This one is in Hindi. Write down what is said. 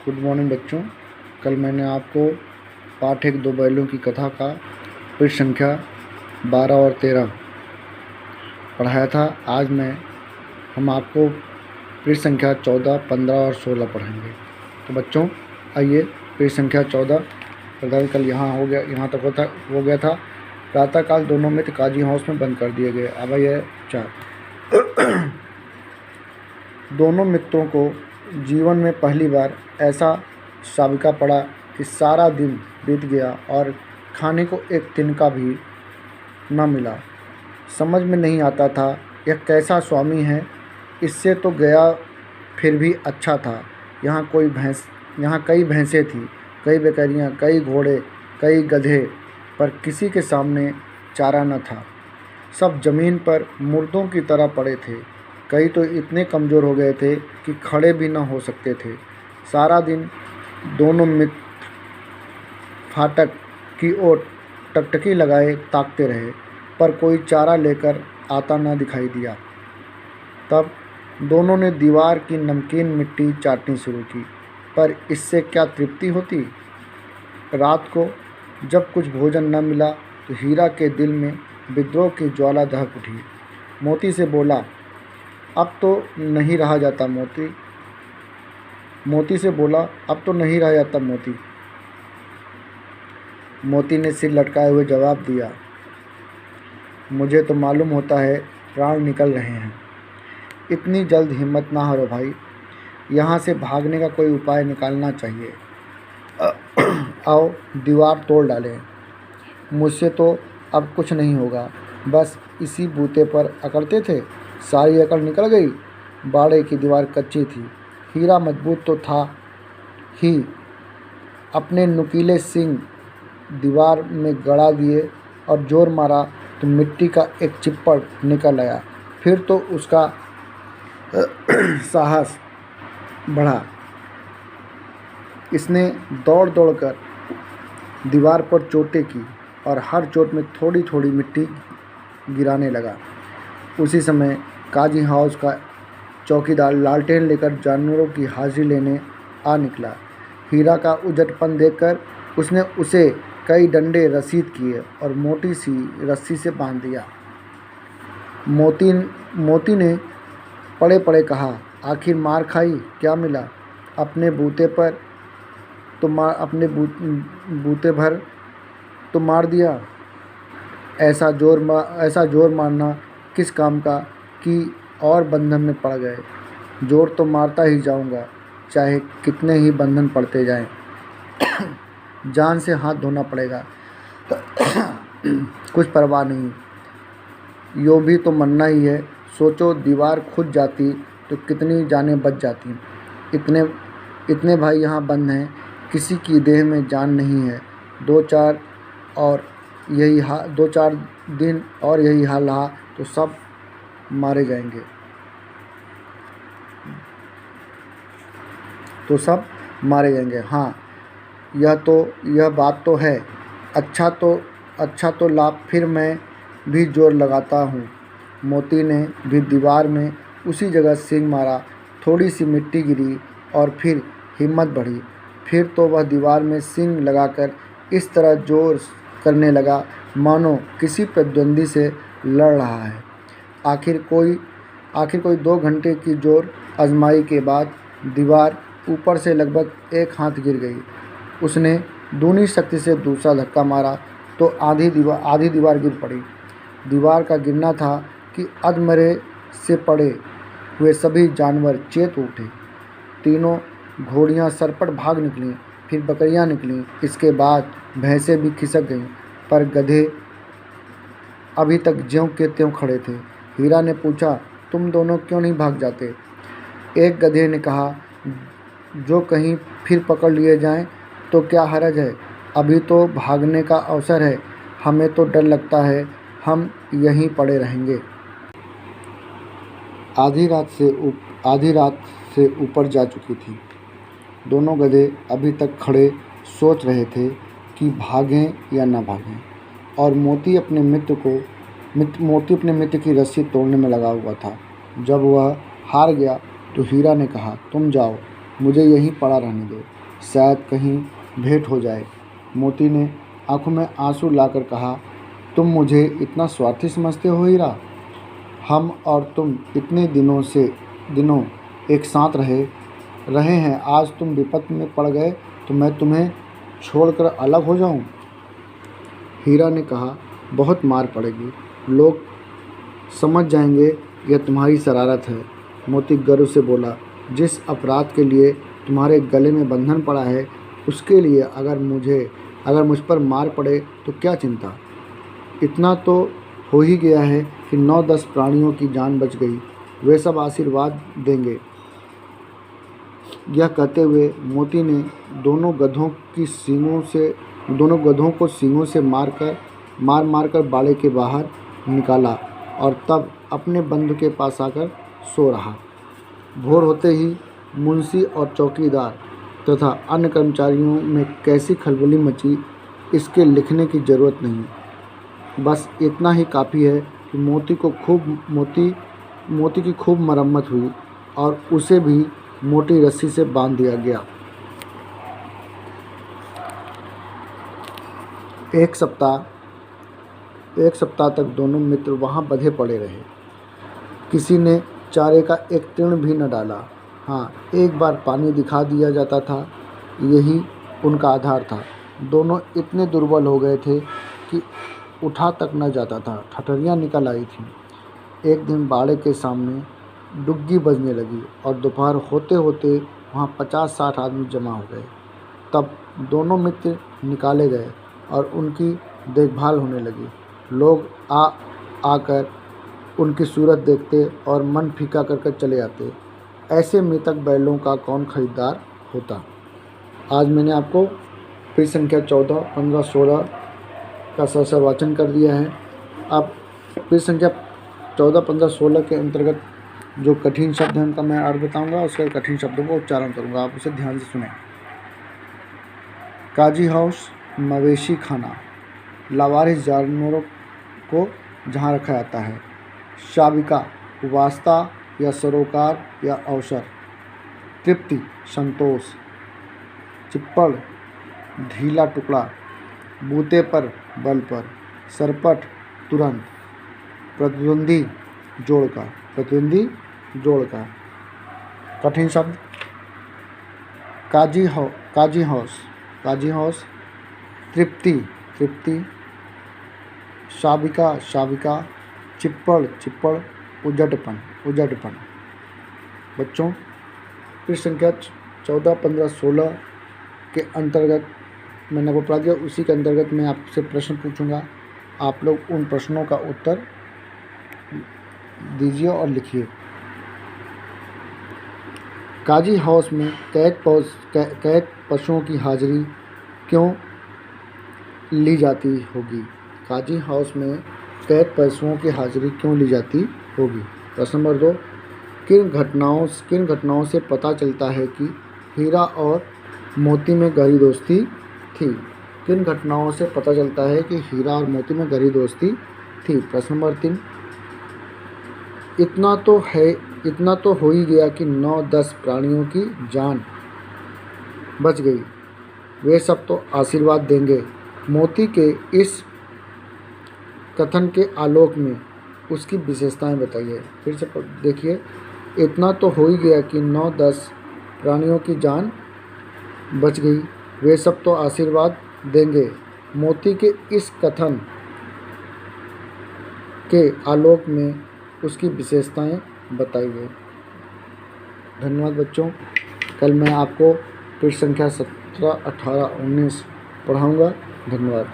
गुड मॉर्निंग बच्चों। कल मैंने आपको पाठ 1 दो बैलों की कथा का पृष्ठ संख्या 12 और 13 पढ़ाया था। आज हम आपको पृष्ठ संख्या 14, 15 और 16 पढ़ाएंगे। तो बच्चों आइए, पृष्ठ संख्या 14 प्रधान कल यहाँ तक हो गया था। प्रातःकाल दोनों मित्र काजी हाउस में बंद कर दिए गए। अब यह 4 दोनों मित्रों को जीवन में पहली बार ऐसा साबिका पड़ा कि सारा दिन बीत गया और खाने को एक तिनका भी न मिला। समझ में नहीं आता था यह कैसा स्वामी है। इससे तो गया फिर भी अच्छा था। यहाँ कई भैंसें थीं, कई बकरियाँ, कई घोड़े, कई गधे, पर किसी के सामने चारा न था। सब जमीन पर मुर्दों की तरह पड़े थे। कई तो इतने कमज़ोर हो गए थे कि खड़े भी न हो सकते थे। सारा दिन दोनों मित्र फाटक की ओर टकटकी लगाए ताकते रहे, पर कोई चारा लेकर आता न दिखाई दिया। तब दोनों ने दीवार की नमकीन मिट्टी चाटनी शुरू की, पर इससे क्या तृप्ति होती। रात को जब कुछ भोजन न मिला तो हीरा के दिल में विद्रोह की ज्वाला दहक उठी। मोती से बोला, अब तो नहीं रहा जाता मोती से बोला, अब तो नहीं रहा जाता मोती। मोती ने सिर लटकाए हुए जवाब दिया, मुझे तो मालूम होता है प्राण निकल रहे हैं। इतनी जल्द हिम्मत ना हारो भाई, यहाँ से भागने का कोई उपाय निकालना चाहिए। आओ दीवार तोड़ डालें। मुझसे तो अब कुछ नहीं होगा। बस इसी बूते पर अकड़ते थे, सारी अकड़ निकल गई। बाड़े की दीवार कच्ची थी, हीरा मजबूत तो था ही। अपने नुकीले सिंग दीवार में गड़ा दिए और जोर मारा तो मिट्टी का एक चिप्पड़ निकल आया। फिर तो उसका साहस बढ़ा। इसने दौड़ कर दीवार पर चोटें की और हर चोट में थोड़ी थोड़ी मिट्टी गिराने लगा। उसी समय काजी हाउस का चौकीदार लालटेन लेकर जानवरों की हाजिरी लेने आ निकला। हीरा का उजटपन देखकर उसने उसे कई डंडे रसीद किए और मोटी सी रस्सी से बांध दिया। मोती ने पड़े पड़े कहा, आखिर मार खाई, क्या मिला? अपने बूते भर तो मार दिया। ऐसा जोर मारना किस काम का कि और बंधन में पड़ गए। जोर तो मारता ही जाऊंगा, चाहे कितने ही बंधन पड़ते जाएं। जान से हाथ धोना पड़ेगा। कुछ परवाह नहीं, यूँ भी तो मरना ही है। सोचो, दीवार खुद जाती तो कितनी जानें बच जाती। इतने भाई यहाँ बंद हैं, किसी की देह में जान नहीं है। 2-4 दिन और यही हाल रहा तो सब मारे जाएंगे। हाँ, यह बात तो है। अच्छा तो लाभ, फिर मैं भी जोर लगाता हूँ। मोती ने भी दीवार में उसी जगह सींग मारा। थोड़ी सी मिट्टी गिरी और फिर हिम्मत बढ़ी। फिर तो वह दीवार में सींग लगाकर इस तरह जोर करने लगा मानो किसी प्रतिद्वंदी से लड़ रहा है। आखिर कोई 2 घंटे की जोर आजमाई के बाद दीवार ऊपर से लगभग 1 हाथ गिर गई। उसने दूनी शक्ति से दूसरा धक्का मारा तो आधी दीवार गिर पड़ी। दीवार का गिरना था कि अधमरे से पड़े हुए सभी जानवर चेत उठे। तीनों घोड़ियाँ सरपट भाग निकलीं, फिर बकरियाँ निकलीं। इसके बाद भैंसें भी खिसक गईं, पर गधे अभी तक ज्यों के त्यों खड़े थे। हीरा ने पूछा, तुम दोनों क्यों नहीं भाग जाते? एक गधे ने कहा, जो कहीं फिर पकड़ लिए जाएं तो क्या हरज है। अभी तो भागने का अवसर है। हमें तो डर लगता है, हम यहीं पड़े रहेंगे। आधी रात से ऊपर जा चुकी थी। दोनों गधे अभी तक खड़े सोच रहे थे कि भागें या न भागें, और मोती अपने मित्र की रस्सी तोड़ने में लगा हुआ था। जब वह हार गया तो हीरा ने कहा, तुम जाओ, मुझे यहीं पड़ा रहने दो। शायद कहीं भेंट हो जाए। मोती ने आंखों में आंसू लाकर कहा, तुम मुझे इतना स्वार्थी समझते हो हीरा? हम और तुम इतने दिनों एक साथ रहे हैं, आज तुम विपत में पड़ गए तो मैं तुम्हें छोड़कर अलग हो जाऊं? हीरा ने कहा, बहुत मार पड़ेगी, लोग समझ जाएंगे यह तुम्हारी शरारत है। मोती गर्व से बोला, जिस अपराध के लिए तुम्हारे गले में बंधन पड़ा है उसके लिए अगर मुझ पर मार पड़े तो क्या चिंता। इतना तो हो ही गया है कि 9-10 प्राणियों की जान बच गई, वे सब आशीर्वाद देंगे। यह कहते हुए मोती ने दोनों गधों को सींगों से मार कर बाड़े के बाहर निकाला और तब अपने बंधु के पास आकर सो रहा। भोर होते ही मुंशी और चौकीदार तथा अन्य कर्मचारियों में कैसी खलबली मची, इसके लिखने की ज़रूरत नहीं। बस इतना ही काफ़ी है कि मोती की खूब मरम्मत हुई और उसे भी मोटी रस्सी से बांध दिया गया। एक सप्ताह तक दोनों मित्र वहाँ बंधे पड़े रहे। किसी ने चारे का एक तिल भी न डाला। हाँ, एक बार पानी दिखा दिया जाता था, यही उनका आधार था। दोनों इतने दुर्बल हो गए थे कि उठा तक न जाता था, ठठरियाँ निकल आई थीं। एक दिन बाड़े के सामने डुग्गी बजने लगी और दोपहर होते होते वहाँ 50-60 आदमी जमा हो गए। तब दोनों मित्र निकाले गए और उनकी देखभाल होने लगी। लोग आकर उनकी सूरत देखते और मन फीका कर चले जाते। ऐसे मृतक बैलों का कौन खरीदार होता। आज मैंने आपको पृष्ठ संख्या 14, 15, 16 का सरसर वाचन कर दिया है। अब पृष्ठ संख्या 14, 15, 16 के अंतर्गत जो कठिन शब्द हैं उनका मैं अर्थ बताऊंगा, उसके कठिन शब्दों को उच्चारण करूंगा, आप उसे ध्यान से सुनें। काजी हाउस, मवेशी खाना, लावारिस जानवरों को जहाँ रखा जाता है। शाबिका, वास्ता या सरोकार या अवसर। तृप्ति, संतोष। चिप्पड़, ढीला टुकड़ा, बूते पर, बल पर। सरपट, तुरंत। प्रतिद्वंदी, जोड़ का। कठिन शब्द। काजी हाउस, तृप्ति। शाबिका, चिप्पड़, उजटपन। बच्चों, पृष्ठ संख्या 14, 15, 16 के अंतर्गत मैंने आपको पढ़ा दिया, उसी के अंतर्गत मैं आपसे प्रश्न पूछूंगा। आप लोग उन प्रश्नों का उत्तर दीजिए और लिखिए। काजी हाउस में कैद पशुओं की हाजिरी क्यों ली जाती होगी? काजी हाउस में कैद पशुओं की हाजिरी क्यों ली जाती होगी? प्रश्न नंबर 2, किन घटनाओं से पता चलता है कि हीरा और मोती में गहरी दोस्ती थी? किन घटनाओं से पता चलता है कि हीरा और मोती में गहरी दोस्ती थी? प्रश्न नंबर 3, इतना तो हो ही गया कि 9-10 प्राणियों की जान बच गई, वे सब तो आशीर्वाद देंगे। मोती के इस कथन के आलोक में उसकी विशेषताएं बताइए। फिर से देखिए, इतना तो हो ही गया कि 9-10 प्राणियों की जान बच गई, वे सब तो आशीर्वाद देंगे। मोती के इस कथन के आलोक में उसकी विशेषताएं बताइए। धन्यवाद बच्चों। कल मैं आपको पृष्ठ संख्या 17, 18, 19 पढ़ाऊँगा। धन्यवाद।